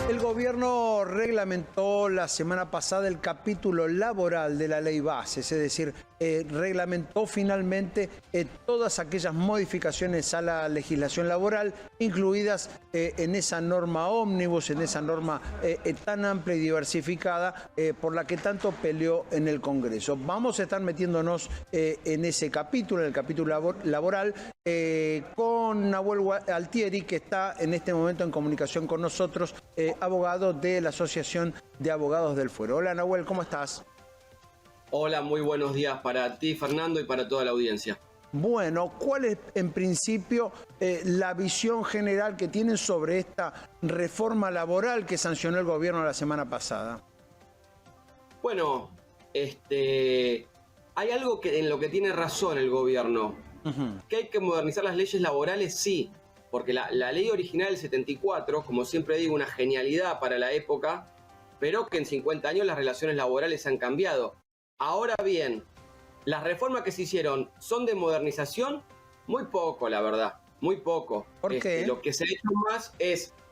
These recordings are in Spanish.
El gobierno reglamentó la semana pasada el capítulo laboral de la ley bases, es decir, reglamentó finalmente todas aquellas modificaciones a la legislación laboral, incluidas en esa norma ómnibus, en esa norma tan amplia y diversificada por la que tanto peleó en el Congreso. Vamos a estar metiéndonos en ese capítulo, en el capítulo laboral, con Nahuel Altieri, que está en este momento en comunicación con nosotros, abogado de la Asociación de Abogados del Fuero. Hola Nahuel, ¿cómo estás? Hola, muy buenos días para ti, Fernando, y para toda la audiencia. Bueno, ¿cuál es en principio la visión general que tienen sobre esta reforma laboral que sancionó el gobierno la semana pasada? Bueno, hay algo en lo que tiene razón el gobierno. ¿Que hay que modernizar las leyes laborales? Sí, porque la ley original del 74, como siempre digo, una genialidad para la época, pero que en 50 años las relaciones laborales han cambiado. Ahora bien, las reformas que se hicieron son de modernización, muy poco, la verdad, muy poco. ¿Por qué? Lo que se ha hecho más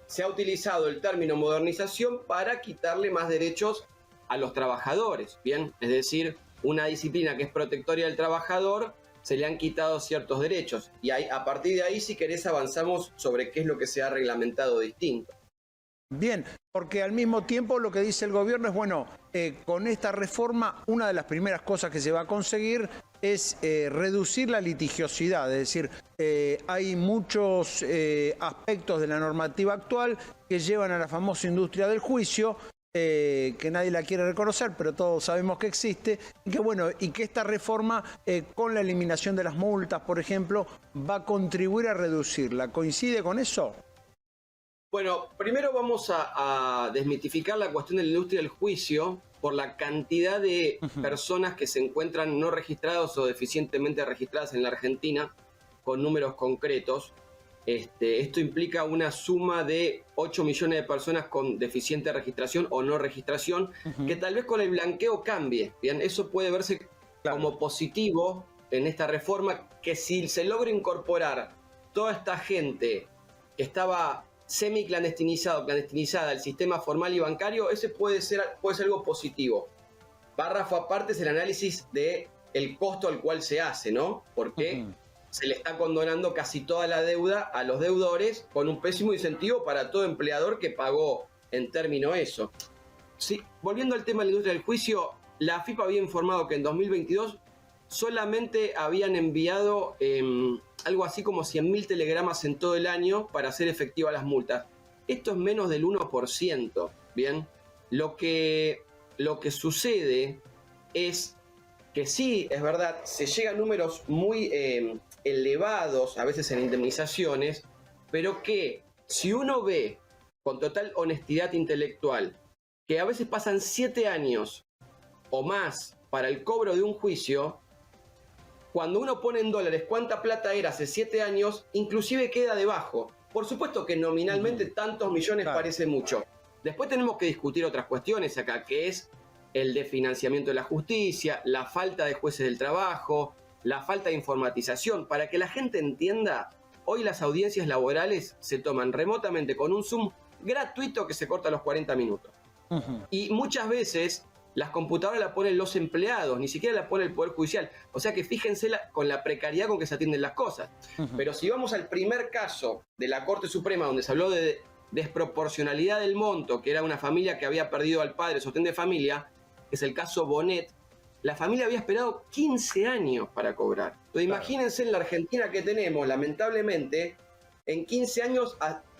se ha utilizado el término modernización para quitarle más derechos a los trabajadores, ¿bien? Es decir, una disciplina que es protectoria del trabajador, se le han quitado ciertos derechos. Y a partir de ahí, si querés, avanzamos sobre qué es lo que se ha reglamentado distinto. Bien, porque al mismo tiempo lo que dice el gobierno es, bueno, con esta reforma una de las primeras cosas que se va a conseguir es reducir la litigiosidad, es decir, hay muchos aspectos de la normativa actual que llevan a la famosa industria del juicio, que nadie la quiere reconocer, pero todos sabemos que existe, y que bueno, y que esta reforma, con la eliminación de las multas, por ejemplo, va a contribuir a reducirla. ¿Coincide con eso? Bueno, primero vamos a desmitificar la cuestión de la industria del juicio por la cantidad de personas que se encuentran no registradas o deficientemente registradas en la Argentina, con números concretos. Esto implica una suma de 8 millones de personas con deficiente registración o no registración, que tal vez con el blanqueo cambie. Bien, eso puede verse como positivo en esta reforma, que si se logra incorporar toda esta gente que estaba clandestinizada al sistema formal y bancario, ese puede ser algo positivo. Párrafo aparte es el análisis del costo al cual se hace, ¿no? Porque se le está condonando casi toda la deuda a los deudores, con un pésimo incentivo para todo empleador que pagó en término eso. Sí, volviendo al tema de la industria del juicio, la AFIP había informado que en 2022 solamente habían enviado algo así como 100.000 telegramas en todo el año para hacer efectivas las multas. Esto es menos del 1%, ¿bien? Lo que sucede es que sí, es verdad, se llega a números muy elevados, a veces en indemnizaciones, pero que si uno ve con total honestidad intelectual que a veces pasan 7 años o más para el cobro de un juicio, cuando uno pone en dólares cuánta plata era hace 7 años, inclusive queda debajo. Por supuesto que nominalmente tantos millones parece mucho. Después tenemos que discutir otras cuestiones acá, que es el de financiamiento de la justicia, la falta de jueces del trabajo, la falta de informatización. Para que la gente entienda, hoy las audiencias laborales se toman remotamente con un Zoom gratuito que se corta a los 40 minutos. Y muchas veces las computadoras la ponen los empleados, ni siquiera la pone el Poder Judicial. O sea que fíjense con la precariedad con que se atienden las cosas. Pero si vamos al primer caso de la Corte Suprema, donde se habló de desproporcionalidad del monto, que era una familia que había perdido al padre, sostén de familia, que es el caso Bonet, la familia había esperado 15 años para cobrar. Entonces imagínense en la Argentina que tenemos, lamentablemente, en 15 años,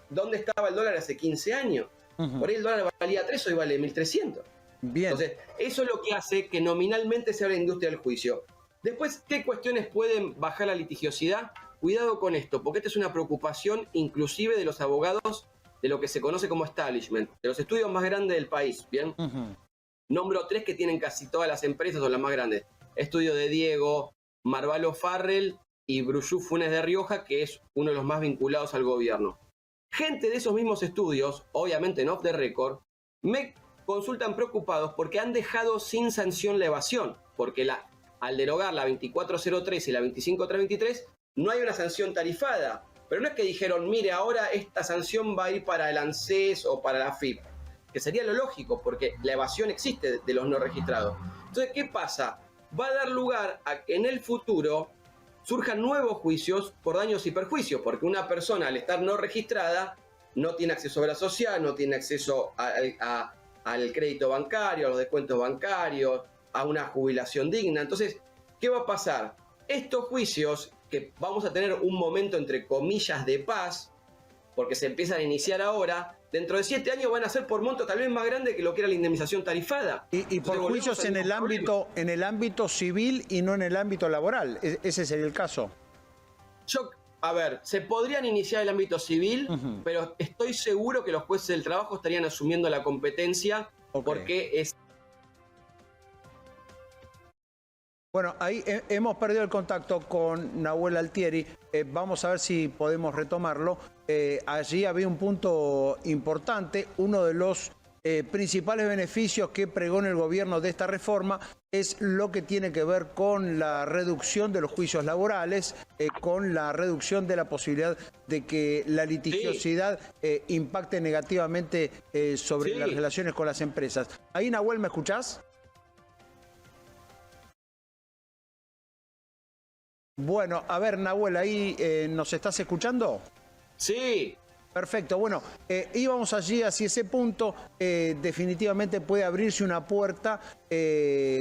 ¿dónde estaba el dólar hace 15 años? Por ahí el dólar valía 3, hoy vale 1.300. Bien. Entonces, eso es lo que hace que nominalmente se abra la industria del juicio. Después, ¿qué cuestiones pueden bajar la litigiosidad? Cuidado con esto, porque esta es una preocupación inclusive de los abogados de lo que se conoce como establishment, de los estudios más grandes del país, ¿bien? Nombro 3 que tienen casi todas las empresas, son las más grandes. Estudio de Diego, Marvalo Farrell y Brujú Funes de Rioja, que es uno de los más vinculados al gobierno. Gente de esos mismos estudios, obviamente en off the record, me consultan preocupados porque han dejado sin sanción la evasión, porque al derogar la 2403 y la 25323 no hay una sanción tarifada, Pero no es que dijeron, mire, ahora esta sanción va a ir para el ANSES o para la AFIP, que sería lo lógico, porque la evasión existe de los no registrados. Entonces, ¿qué pasa? Va a dar lugar a que en el futuro surjan nuevos juicios por daños y perjuicios, porque una persona al estar no registrada no tiene acceso a la social, no tiene acceso al crédito bancario, a los descuentos bancarios, a una jubilación digna. Entonces, ¿qué va a pasar? Estos juicios, que vamos a tener un momento entre comillas de paz, porque se empiezan a iniciar ahora, dentro de 7 años van a ser por monto tal vez más grande que lo que era la indemnización tarifada. Y por juicios en el ámbito civil y no en el ámbito laboral. Ese sería el caso. A ver, se podrían iniciar en el ámbito civil, pero estoy seguro que los jueces del trabajo estarían asumiendo la competencia, porque es... Bueno, ahí hemos perdido el contacto con Nahuel Altieri. Vamos a ver si podemos retomarlo. Allí había un punto importante. Uno de los principales beneficios que pregona el gobierno de esta reforma es lo que tiene que ver con la reducción de los juicios laborales, con la reducción de la posibilidad de que la litigiosidad impacte negativamente sobre las relaciones con las empresas. Ahí, Nahuel, ¿me escuchás? Bueno, a ver, Nahuel, ahí ¿nos estás escuchando? Sí. Perfecto, bueno, íbamos allí hacia ese punto, definitivamente puede abrirse una puerta,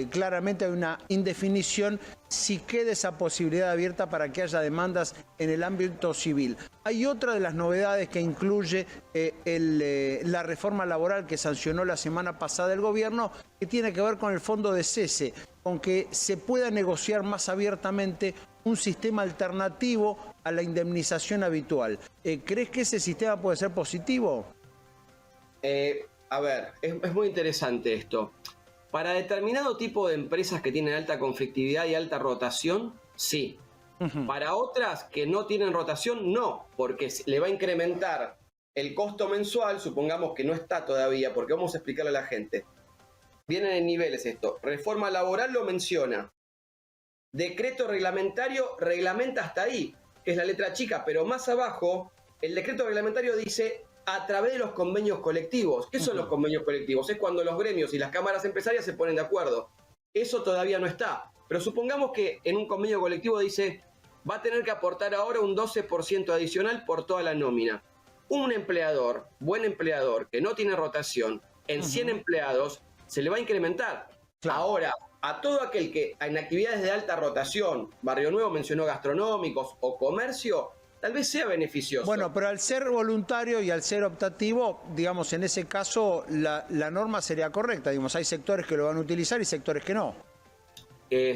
claramente hay una indefinición si queda esa posibilidad abierta para que haya demandas en el ámbito civil. Hay otra de las novedades que incluye la reforma laboral que sancionó la semana pasada el gobierno, que tiene que ver con el fondo de cese, con que se pueda negociar más abiertamente un sistema alternativo a la indemnización habitual. ¿Crees que ese sistema puede ser positivo? A ver, es muy interesante esto. Para determinado tipo de empresas que tienen alta conflictividad y alta rotación, sí. Para otras que no tienen rotación, no, porque le va a incrementar el costo mensual, supongamos que no está todavía, porque vamos a explicarle a la gente. Vienen en niveles esto. Reforma laboral lo menciona. Decreto reglamentario reglamenta hasta ahí, que es la letra chica, pero más abajo el decreto reglamentario dice a través de los convenios colectivos. ¿Qué son los convenios colectivos? Es cuando los gremios y las cámaras empresarias se ponen de acuerdo. Eso todavía no está. Pero supongamos que en un convenio colectivo dice va a tener que aportar ahora un 12% adicional por toda la nómina. Un empleador, buen empleador, que no tiene rotación, en 100 empleados se le va a incrementar. Claro. Ahora, a todo aquel que en actividades de alta rotación, Barrio Nuevo mencionó gastronómicos o comercio, tal vez sea beneficioso. Bueno, pero al ser voluntario y al ser optativo, digamos, en ese caso la norma sería correcta. Digamos, hay sectores que lo van a utilizar y sectores que no.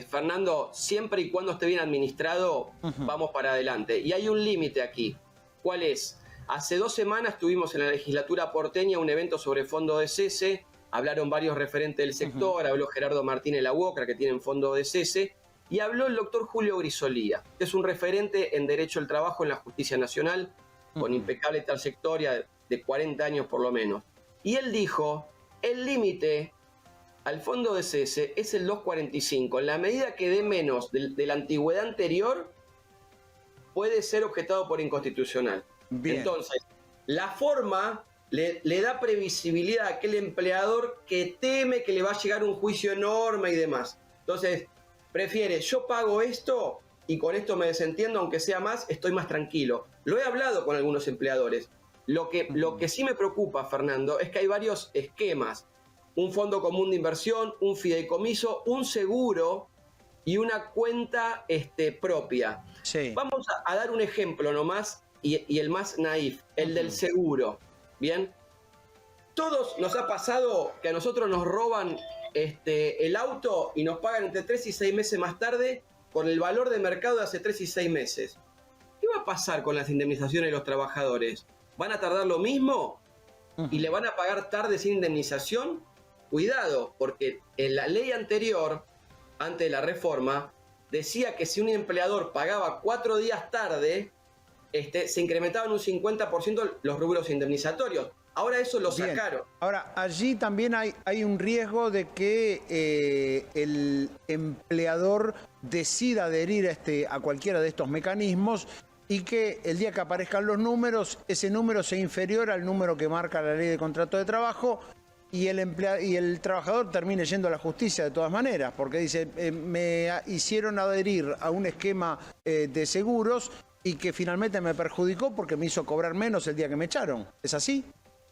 Fernando, siempre y cuando esté bien administrado, vamos para adelante. Y hay un límite aquí. ¿Cuál es? Hace 2 semanas tuvimos en la legislatura porteña un evento sobre fondo de cese. Hablaron varios referentes del sector, habló Gerardo Martínez La Uocra, que tienen fondo de cese, y habló el doctor Julio Grisolía, que es un referente en Derecho al Trabajo en la Justicia Nacional, con impecable trayectoria de 40 años por lo menos. Y él dijo, el límite al fondo de cese es el 245. En la medida que dé menos de la antigüedad anterior, puede ser objetado por inconstitucional. Bien. Entonces, la forma le da previsibilidad a aquel empleador que teme que le va a llegar un juicio enorme y demás. Entonces, prefiere, yo pago esto y con esto me desentiendo, aunque sea más, estoy más tranquilo. Lo he hablado con algunos empleadores. Lo que sí me preocupa, Fernando, es que hay varios esquemas. Un fondo común de inversión, un fideicomiso, un seguro y una cuenta propia. Sí. Vamos a dar un ejemplo nomás y el más naif, el del seguro. Bien, todos nos ha pasado que a nosotros nos roban el auto y nos pagan entre 3 y 6 meses más tarde con el valor de mercado de hace 3 y 6 meses. ¿Qué va a pasar con las indemnizaciones de los trabajadores? ¿Van a tardar lo mismo? ¿Y le van a pagar tarde sin indemnización? Cuidado, porque en la ley anterior, antes de la reforma, decía que si un empleador pagaba 4 días tarde, se incrementaban un 50% los rubros indemnizatorios. Ahora eso lo sacaron. Ahora, allí también hay un riesgo de que el empleador decida adherir a cualquiera de estos mecanismos y que el día que aparezcan los números, ese número sea inferior al número que marca la ley de contrato de trabajo y el trabajador termine yendo a la justicia de todas maneras, porque dice, me hicieron adherir a un esquema de seguros y que finalmente me perjudicó porque me hizo cobrar menos el día que me echaron. ¿Es así?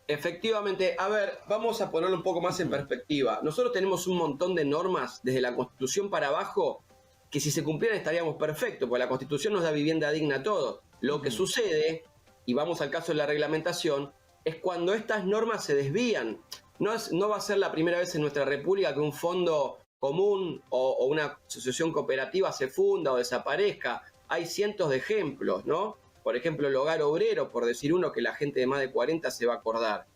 Efectivamente, a ver, vamos a ponerlo un poco más en perspectiva. Nosotros tenemos un montón de normas desde la Constitución para abajo que si se cumplieran estaríamos perfectos, porque la Constitución nos da vivienda digna a todos. Lo que sucede, y vamos al caso de la reglamentación, es cuando estas normas se desvían. No va a ser la primera vez en nuestra república que un fondo común o una asociación cooperativa se funda o desaparezca. Hay cientos de ejemplos, ¿no? Por ejemplo, el Hogar Obrero, por decir uno que la gente de más de 40 se va a acordar.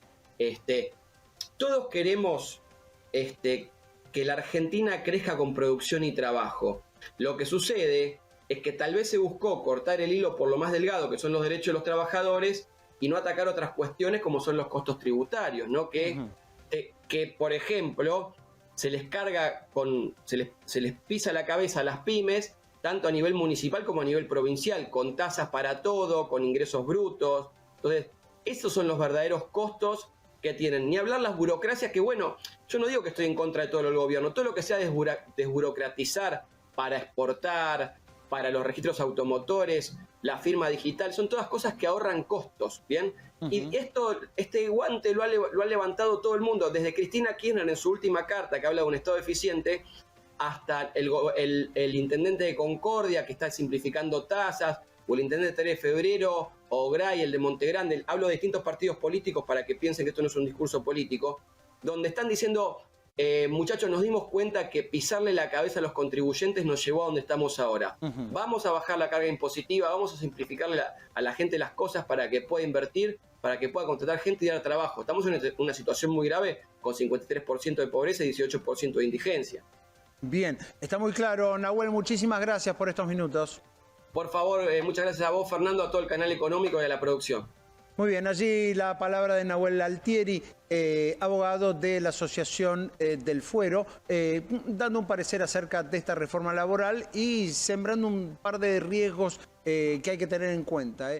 Todos queremos que la Argentina crezca con producción y trabajo. Lo que sucede es que tal vez se buscó cortar el hilo por lo más delgado, que son los derechos de los trabajadores, y no atacar otras cuestiones como son los costos tributarios, ¿no? Que, por ejemplo, se les carga se les pisa la cabeza a las pymes, tanto a nivel municipal como a nivel provincial, con tasas para todo, con ingresos brutos. Entonces, esos son los verdaderos costos que tienen. Ni hablar las burocracias, que bueno, yo no digo que estoy en contra de todo el gobierno, todo lo que sea desburocratizar para exportar, para los registros automotores, la firma digital, son todas cosas que ahorran costos, ¿bien? Y este guante lo ha levantado todo el mundo, desde Cristina Kirchner en su última carta que habla de un Estado eficiente, hasta el intendente de Concordia que está simplificando tasas, o el intendente de 3 de Febrero, o Gray, el de Montegrande. Hablo de distintos partidos políticos para que piensen que esto no es un discurso político, donde están diciendo, muchachos, nos dimos cuenta que pisarle la cabeza a los contribuyentes nos llevó a donde estamos ahora. Vamos a bajar la carga impositiva, vamos a simplificarle a la gente las cosas para que pueda invertir, para que pueda contratar gente y dar trabajo. Estamos en una situación muy grave, con 53% de pobreza y 18% de indigencia. Bien, está muy claro. Nahuel, muchísimas gracias por estos minutos. Por favor, muchas gracias a vos, Fernando, a todo el canal económico y a la producción. Muy bien, allí la palabra de Nahuel Altieri, abogado de la Asociación del Fuero, dando un parecer acerca de esta reforma laboral y sembrando un par de riesgos que hay que tener en cuenta.